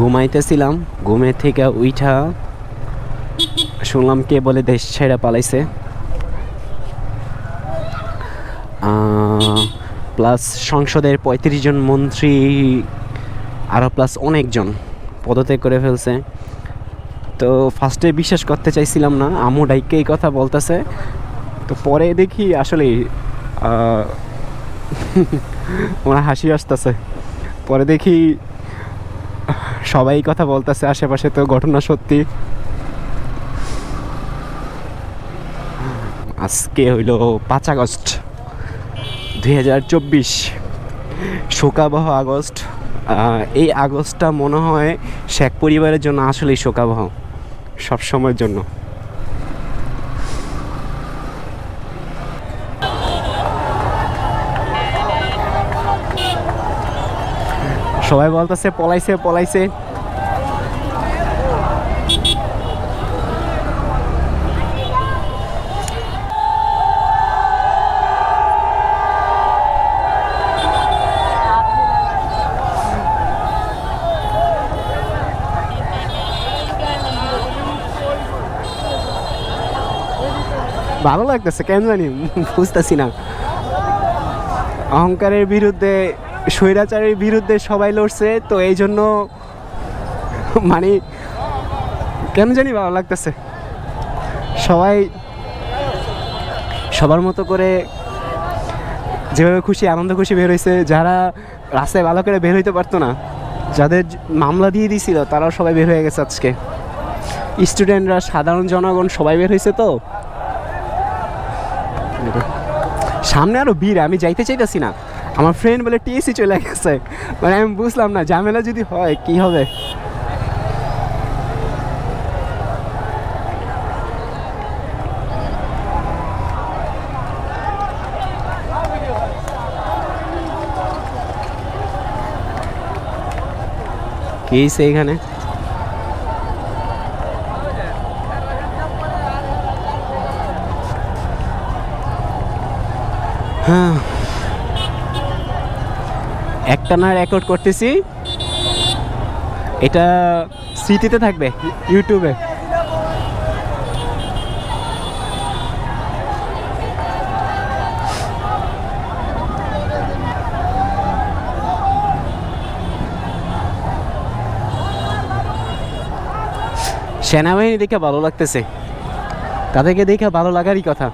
ঘুমাইতেছিলাম, ঘুমে থেকে উইঠা শুনলাম কে বলে দেশ ছেড়ে পালাইছে। প্লাস সংসদের ৩৫ জন মন্ত্রী আরও প্লাস অনেকজন পদত্যাগ করে ফেলছে। তো ফার্স্টে বিশ্বাস করতে চাইছিলাম না, আমু ডাইকে এই কথা বলতেছে। তো পরে দেখি আসলে আমার হাসি আসতেছে। পরে দেখি সবাই কথা বলতেছে আশেপাশে, তো ঘটনা সত্যি। আজকে হইল ৫ আগস্ট ২০২৪, শোকাবহ আগস্ট। এই আগস্টটা মনে হয় শেখ পরিবারের জন্য আসলেই শোকাবহ সবসময়ের জন্য। সবাই বলতেছে পলাইছে পলাইছে। ভালো লাগতেছে কেন জানি, বুঝতেছি না। অহংকারের বিরুদ্ধে, স্বৈরাচারের বিরুদ্ধে সবাই লড়ছে, তো এই জন্য মানে কেন জানি ভালো লাগতেছে। সবাই সবার মতো করে যেভাবে খুশি আনন্দ খুশি বের হয়েছে। যারা রাস্তায় ভালো করে বের হইতে পারতো না, যাদের মামলা দিয়ে দিয়েছিল, তারাও সবাই বের হয়ে গেছে আজকে। স্টুডেন্টরা, সাধারণ জনগণ সবাই বের হয়েছে। তো সামনে আরও ভিড়, আমি যাইতে চাইতেছি না। আমার ফ্রেন্ড বলে টিএসসি চলে গেছে, মানে আমি বুঝলাম না ঝামেলা যদি হয় কি হবে। কি এইখানে হ্যাঁ, একটানা রেকর্ড করতেছি, এটা স্মৃতিতে থাকবে ইউটিউবে। সেনাবাহিনী দেখে ভালো লাগতেছে, তাদেরকে দেখে ভালো লাগারই কথা।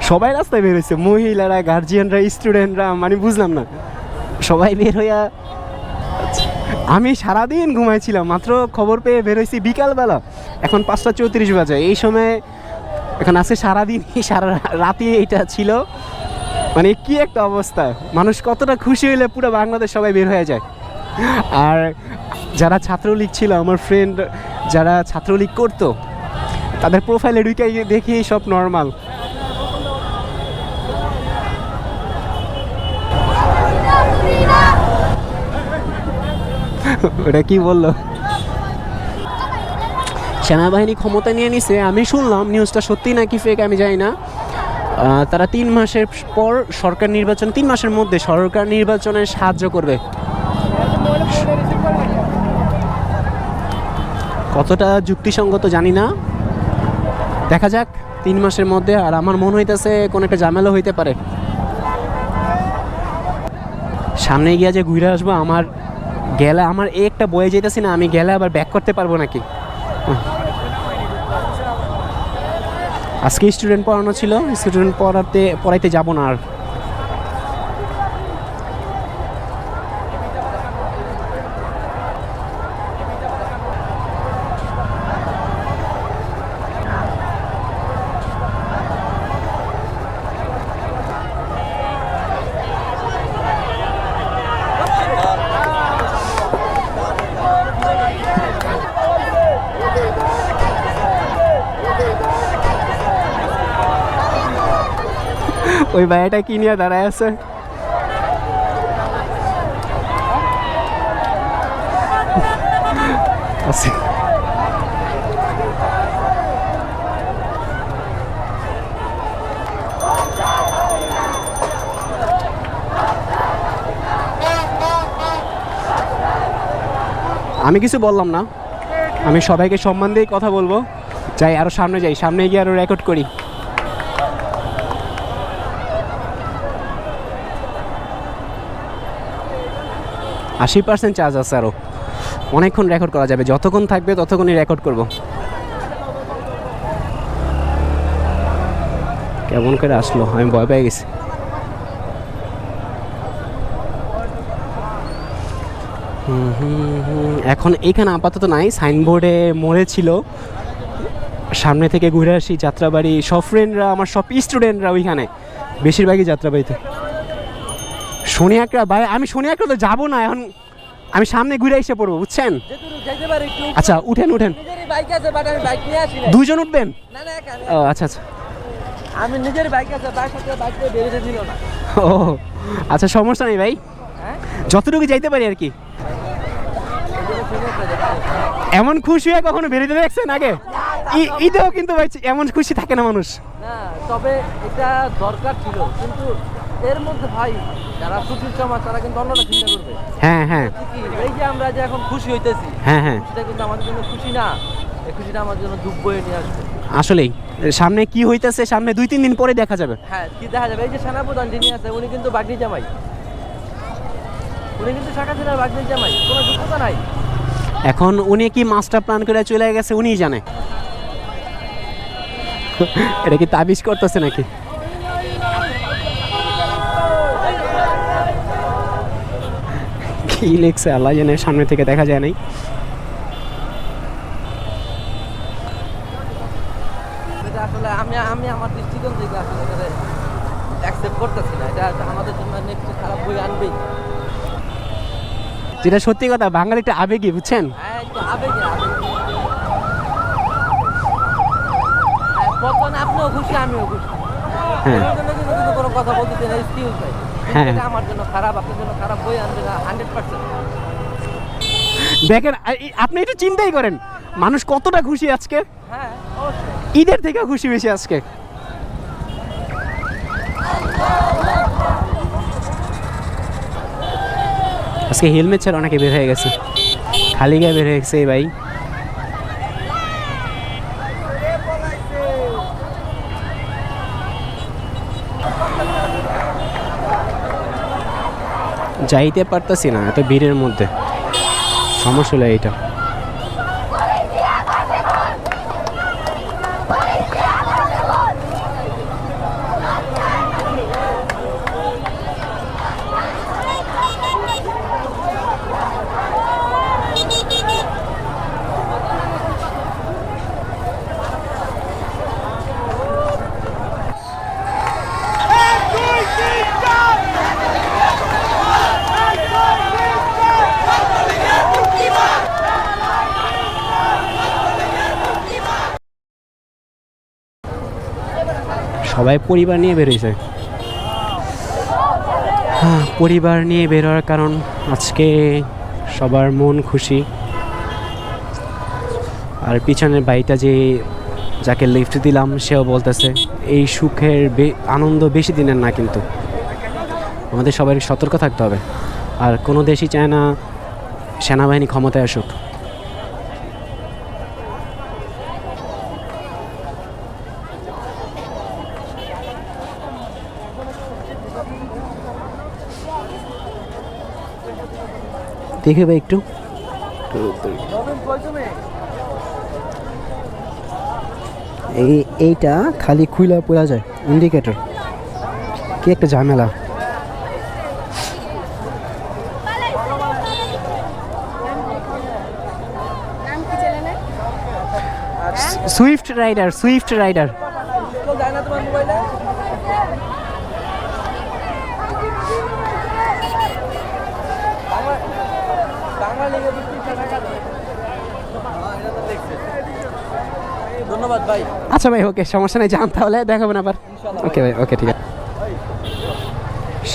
সবাই রাস্তায় বের হয়েছে, মহিলারা, গার্জিয়ানরা, স্টুডেন্টরা, মানে বুঝলাম না, সবাই বের হইয়া। আমি সারাদিন ঘুমাইছিলাম, মাত্র খবর পেয়ে বের হয়েছি বিকালবেলা। এখন ৫টা ৩৪ বাজে। এই সময় এখন আছে সারাদিন, সারা রাতি এইটা ছিল। মানে কি একটা অবস্থা, মানুষ কতটা খুশি হইলে পুরো বাংলাদেশ সবাই বের হয়ে যায়। আর যারা ছাত্রলীগ ছিল, আমার ফ্রেন্ড যারা ছাত্রলীগ করতো, তাদের প্রোফাইলে ঢুকে দেখি সব নর্মাল। ওটা কি বললো? সেনাবাহিনী ক্ষমতা নিয়ে নিছে, আমি শুনলাম। নিউজটা সত্যি নাকি ফেক আমি জানি না। তারা ৩ মাসের পর সরকার নির্বাচন, ৩ মাসের মধ্যে সরকার নির্বাচনে সাহায্য করবে। কতটা যুক্তিসঙ্গত জানি না, দেখা যাক ৩ মাসের মধ্যে। আর আমার মনে হইতেছে কোনো একটা ঝামেলা হইতে পারে। সামনে গিয়ে যে ঘুরে আসবো, আমার গেলে আমার একটা বয়ে যেতেছি না, আমি গেলে আবার ব্যাক করতে পারবো নাকি। আজকে স্টুডেন্ট পড়ানো ছিল, স্টুডেন্ট পড়াইতে যাব না আর। ওই ভাইয়াটা কি নিয়ে দাঁড়ায় আছে? আমি কিছু বললাম না, আমি সবাইকে সম্মান দিয়ে কথা বলবো। যাই আরও সামনে, যাই সামনে গিয়ে আরও রেকর্ড করি। %80 চার্জ আছে, আরও অনেকক্ষণ রেকর্ড করা যাবে, যতক্ষণ থাকবে ততক্ষণই রেকর্ড করব। কেমন করে আসলো, আমি ভয় পেয়ে গেছি। এখন এখানে আপাতত নাই, সাইনবোর্ডে মোড়ে ছিল, সামনে থেকে ঘুরে আসি যাত্রাবাড়ি। সব ফ্রেন্ডরা, আমার সব স্টুডেন্টরা ওইখানে, বেশিরভাগই যাত্রাবাড়িতে। শনিয়াকড়া ভাই, আমি শনিয়াকড়া তো যাবো না এখন, আমি সামনে ঘুরে এসে পড়বো, বুঝছেন? আচ্ছা উঠেন উঠেন, দুজন উঠবেন? ও আচ্ছা আচ্ছা, আমি নিজের বাইক আছে, তার সাথে বাইক দিয়ে বেরোতে দিল না। ও আচ্ছা, সমস্যা নেই ভাই, যতটুকু যাইতে পারি আর কি। এমন খুশি হয়ে কখনো বেরোতে দেখছেন আগে? ঈদেও কিন্তু ভাই এমন খুশি থাকে না মানুষ। না, তবে এটা দরকার ছিল, কিন্তু এর মধ্যে ভাই যারা খুশির সমাজ তারা কিন্তু অন্যরা চিন্তা করবে। হ্যাঁ হ্যাঁ, এই যে আমরা যে এখন খুশি হইতেছি, হ্যাঁ হ্যাঁ, সেটা কিন্তু আমাদের জন্য খুশি না, এই খুশিটা আমার জন্য দুঃখ বয়ে নিয়ে আসবে। আসলেই সামনে কি হইতেছে, সামনে 2-3 দিন পরে দেখা যাবে। হ্যাঁ, কি দেখা যাবে? এই যে সেনাপ্রধান যিনি আছে, উনি কিন্তু বাগনি জামাই, উনি কিন্তু শাখা জেলার বাগনি জামাই, কোনো যোগ্যতা নাই। এখন উনি কি মাস্টার প্ল্যান করে চলে গেছে উনিই জানে। এটা কি তাবিজ করতেছে নাকি? কি লিখছে আল্লাহ জানে, সামনে থেকে দেখা যায় নাই। এটা আসলে আমি আমার দৃষ্টিকোণ থেকে আসলে অ্যাকসেপ্ট করতেছি না। এটা আমাদের জন্য নেক্সট খারাপ বই আনবেই। যেটা সত্যি কথা, বাঙালিটা আবেগী, বুঝছেন? হ্যাঁ, একটু আবেগে বর্তমানে আপনিও খুশি, আমিও খুশি। হ্যাঁ কিন্তু কোনো কথা বলতে না, স্কিল চাই। হ্যাঁ, এটা আমার জন্য খারাপ, আপনার জন্য খারাপ বই আনবে না 100%। দেখেন আপনি একটু চিন্তাই করেন, মানুষ কতটা খুশি আজকে। হ্যাঁ, অবশ্যই ঈদের থেকে খুশি বেশি আজকে। আজকে হেলমেট ছাড়া অনেকে বের হয়ে গেছে, খালি গায়ে বের হয়ে গেছে ভাই। যাইতে পারতাছি না এত ভিড়ের মধ্যে, সমস্যা হলো এইটা। সবাই পরিবার নিয়ে বেরোইছে। হ্যাঁ, পরিবার নিয়ে বেরোয়ার কারণ আজকে সবার মন খুশি। আর পিছনের ভাইটা যে যাকে লিফট দিলাম সেও বলতেছে এই সুখের আনন্দ বেশি দিনের না, কিন্তু আমাদের সবাই সতর্ক থাকতে হবে। আর কোনো দেশই চায় না সেনাবাহিনী ক্ষমতায় আসুক। দেখে ভাই একটু, এইটা খালি খুইলা পড়া যায় ইন্ডিকেটর, কি একটা ঝামেলা। Swift Rider, Swift Rider. ধন্যবাদ ভাই। আচ্ছা ভাই, ওকে, সমস্যা নেই, যান তাহলে, দেখাবেন আবার। ওকে ভাই, ওকে, ঠিক আছে।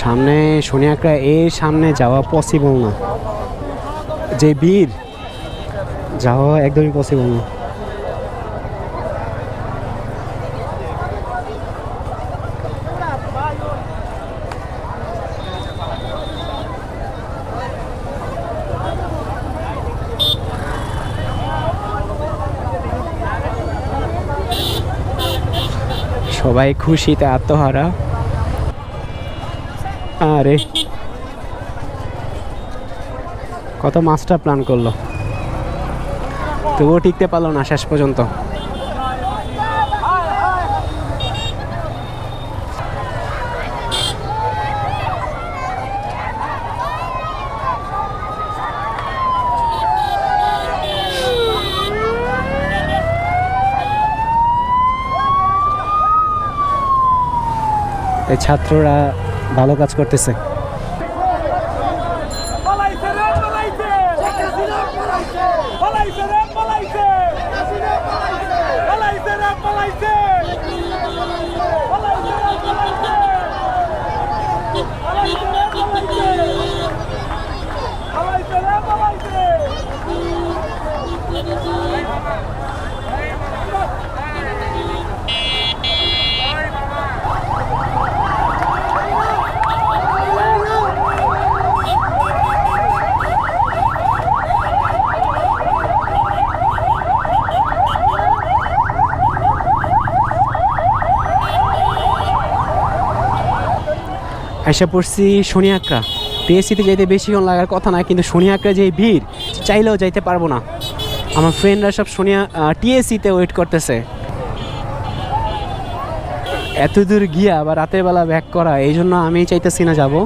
সামনে শনিয়াকড়া, এর সামনে যাওয়া পসিবল না, যে ভিড় যাওয়া একদমই পসিবল না। সবাই খুশিতে আত্মহারা। আরে কত মাস্টার প্ল্যান করলো, তবুও টিকতে পারলো না শেষ পর্যন্ত। এই ছাত্ররা ভালো কাজ করতেছে। আশা পড়ছি শনিয়াকড়া, টিএসসিতে যাইতে বেশিক্ষণ লাগার কথা না, কিন্তু শনিয়াকড়া যে ভিড়, চাইলেও যাইতে পারবো না। আমার ফ্রেন্ডরা সব টিএসসিতে ওয়েট করতেছে। এত দূর গিয়া আবার রাতের বেলা ব্যাক করা, এই জন্য আমি চাইতেছি না যাবো।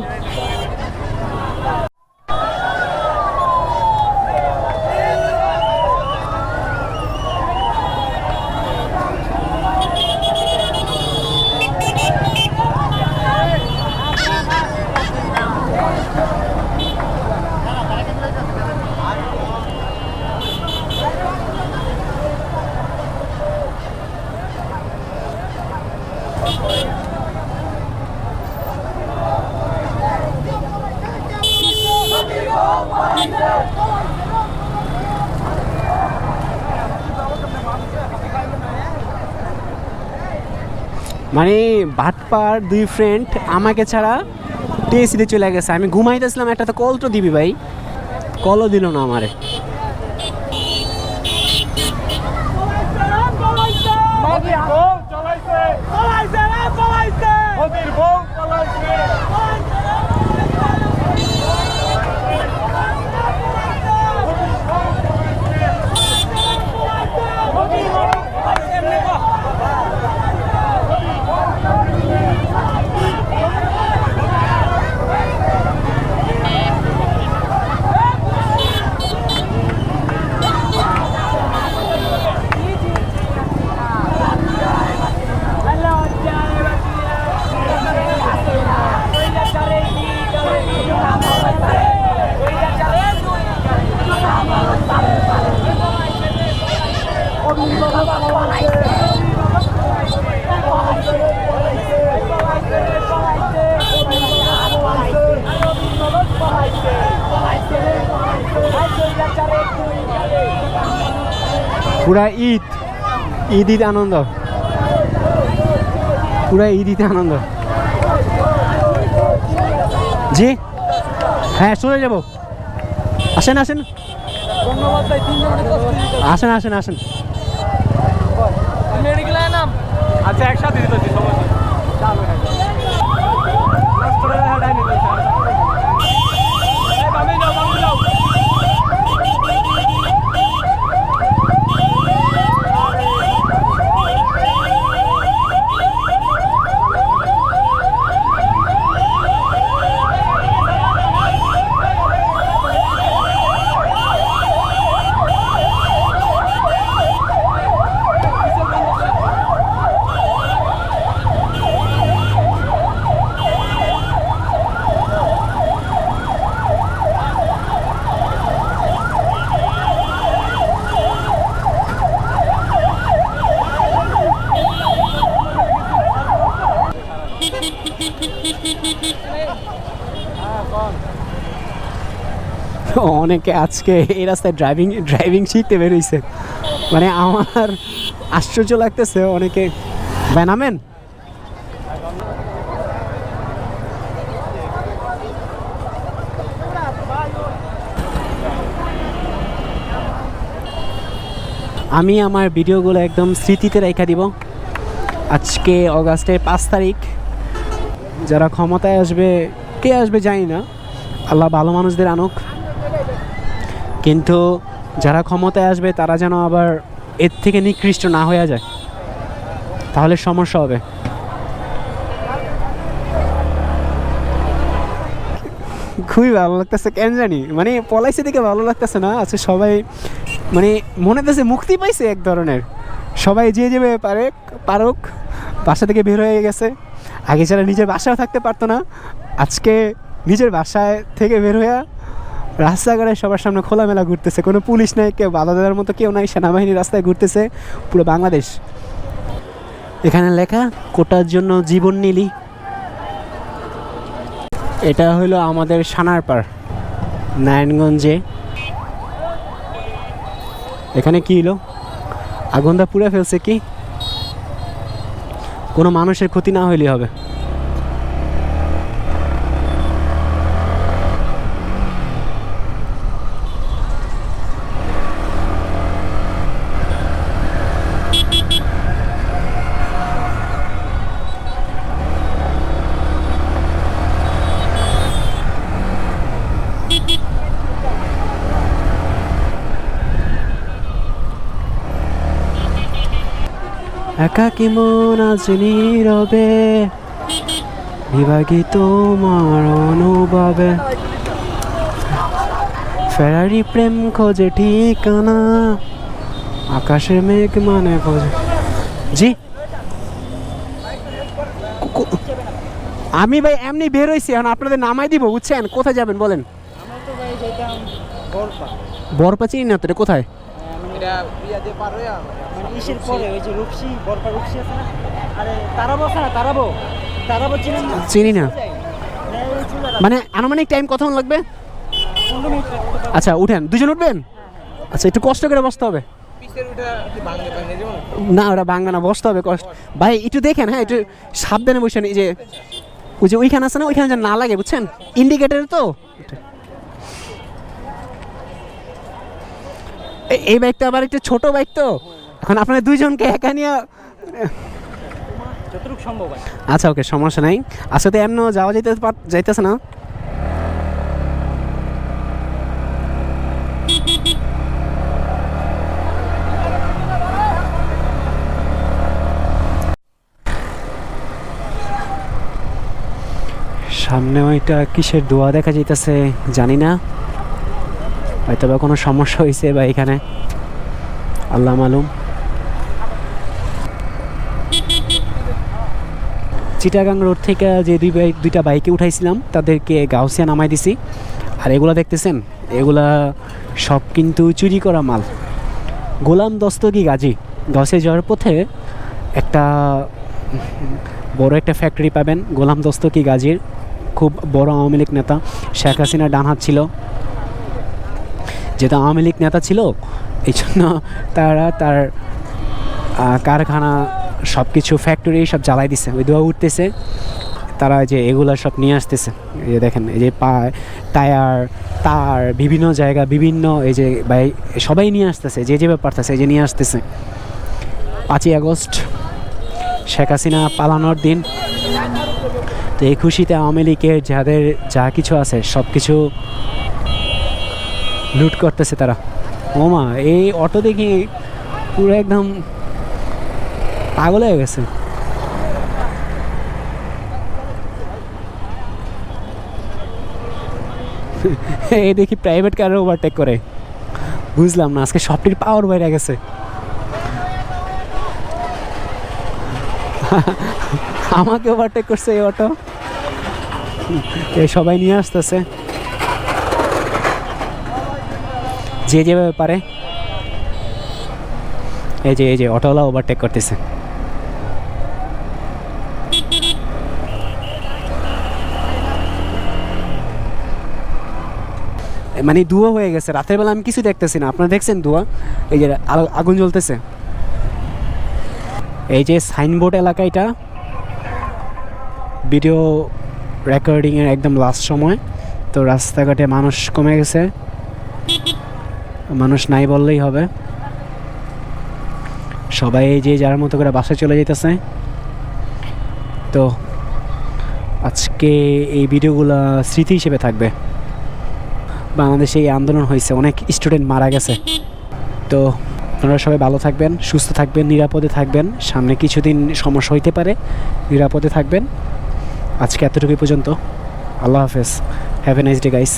মানে ভাটপার দুই ফ্রেন্ড আমাকে ছাড়া টিএসসিতে চলে গেছে। আমি ঘুমাইতেছিলাম, একটা তো কল তো দিবি ভাই, কলও দিল না আমারে। পুরা ঈদ ঈদ আনন্দ, পুরা ঈদ আনন্দ। জি হ্যাঁ চলে যাব, আসেন আসেন আসেন আসেন আসেন। আচ্ছা একসাথে দিতেছি সমস্যা। অনেকে আজকে এই রাস্তায় ড্রাইভিং শিখতে বেরোইছে, মানে আমার আশ্চর্য লাগতেছে। অনেকে ভাই নামেন, আমি আমার ভিডিওগুলো একদম স্মৃতিতে রেখে দিব। আজকে অগাস্টের 5 তারিখ। যারা ক্ষমতায় আসবে, কে আসবে জানি না, আল্লাহ ভালো মানুষদের আনুক, কিন্তু যারা ক্ষমতায় আসবে তারা যেন আবার এর থেকে নিকৃষ্ট না হয়ে যায়, তাহলে সমস্যা হবে। খুবই ভালো লাগতেছে, কেন জানি মানে পলাইছে দিকে ভালো লাগতেছে না। আচ্ছা সবাই মানে মনে হচ্ছে মুক্তি পাইছে এক ধরনের, সবাই যে যেভাবে পারুক বাসা থেকে বের হয়ে গেছে। আগে যারা নিজের বাসায় থাকতে পারতো না, আজকে নিজের বাসায় থেকে বের হয়ে রাস্তাঘাটে সবার সামনে খোলামেলা ঘুরতেছে, কোনো পুলিশ নাই, কেউ বাধা দেওয়ার মতো কেউ নাই, সেনাবাহিনী রাস্তায় ঘুরতেছে পুরো বাংলাদেশ। এখানে লেখা কোটার জন্য জীবন নিলি। এটা হলো আমাদের সানারপাড় নারায়ণগঞ্জে। এখানে কি হলো, আগুনটা পুড়ে ফেলছে, কি কোনো মানুষের ক্ষতি না হইলেই হবে। একাকী মন আজ নীরবে বিভাগী তোমার অনুভবে, ফেরারি প্রেম খোঁজে ঠিকানা, আকাশে মেঘ মানে খোঁজে। জি আমি ভাই এমনি বের হইছি, এখন আপনাদের নামাই দিব, বুঝছেন? কোথায় যাবেন বলেন? বরপা চিনি না তো, এটা কোথায়? ইসের পরে ওই যে রূপসী বরপা রূপসী আছে না, আরে তারাবো আছে না, তারাবো চিনেন না? চিনি না, মানে আনুমানিক টাইম কতক্ষণ লাগবে? 15 মিনিট লাগতে পারে। আচ্ছা উঠেন, দুজন উঠবেন? আচ্ছা একটু কষ্ট করে বসতে হবে না, ওটা বাংলা না, বসতে হবে কষ্ট। ভাই একটু দেখেন, হ্যাঁ একটু সাবধানে বসেন। এই যে ওই যে ওইখানে আছে না, ওইখানে যেন না লাগে, বুঝছেন? ইন্ডিকেটার তো এই বাইকটা আবার একটু ছোট বাইক, তো এখন আপনার দুইজনকে একা নিয়ে যতটুকু সম্ভব হয়। আচ্ছা ওকে, সমস্যা নাই। আচ্ছা তো এমন যাওয়া যাইতেছে না? সামনে ওইটা কিসের দোয়া দেখা যাইতেছে জানি না, হয়তো বা কোনো সমস্যা হয়েছে বা এখানে, আল্লাহ মালুম। চিটাগাং রোড থেকে যে দুইটা বাইকে উঠাইছিলাম তাদেরকে গাউসিয়া নামাই দিছি। আর এগুলা দেখতেছেন, এগুলা সব কিন্তু চুরি করা মাল। গোলাম দস্তগি গাজী গাউসিয়া যাওয়ার পথে একটা বড় একটা ফ্যাক্টরি পাবেন, গোলাম দস্তগি গাজীর, খুব বড় আওয়ামী লীগ নেতা। শেখ হাসিনার ডান হাত ছিল, যেহেতু আওয়ামী লীগ নেতা ছিল এই জন্য তারা তার কারখানা সব কিছু ফ্যাক্টরি সব জ্বালাই দিছে। ওই ধোঁয়া উঠতেছে, তারা যে এগুলা সব নিয়ে আসতেছে। এই যে দেখেন, এই যে টায়ার, তার, বিভিন্ন জায়গা, বিভিন্ন এই যে সবাই নিয়ে আসতেছে, যে যেভাবে পারতেছে এই যে নিয়ে আসতেছে। 5ই আগস্ট শেখ হাসিনা পালানোর দিন, তো এই খুশিতে আওয়ামী লীগের যাদের যা কিছু আছে সব কিছু লুট করতেছে তারা। ওমা, এই অটো দেখি পুরো একদম পাগল হয়ে গেছে। এই দেখি প্রাইভেট কারে ওভারটেক করে, বুঝলাম না, আজকে সবটির পাওয়ার বাইরে গেছে। আমাকে ওভারটেক করছে এই অটো, এই সবাই নিয়ে আসতেছে যে যেভাবে পারে। এই যে অটোওয়ালা ওভারটেক করতেছে। মানে ধোঁয়া হয়ে গেছে, রাতের বেলা আমি কিছু দেখতেছি না। আপনারা দেখছেন ধোঁয়া? এই যে আগুন জ্বলতেছে। এই যে সাইনবোর্ড এলাকা, এটা ভিডিও রেকর্ডিংয়ের একদম লাস্ট সময়, তো রাস্তাঘাটে মানুষ কমে গেছে, মানুষ নাই বললেই হবে। সবাই যে যার মতো করে বাসায় চলে যেতেছে। তো আজকে এই ভিডিওগুলো স্মৃতি হিসেবে থাকবে। বাংলাদেশে এই আন্দোলন হয়েছে, অনেক স্টুডেন্ট মারা গেছে। তো আপনারা সবাই ভালো থাকবেন, সুস্থ থাকবেন, নিরাপদে থাকবেন। সামনে কিছুদিন সমস্যা হইতে পারে, নিরাপদে থাকবেন। আজকে এতটুকুই পর্যন্ত। আল্লাহ হাফেজ। Have a nice day guys.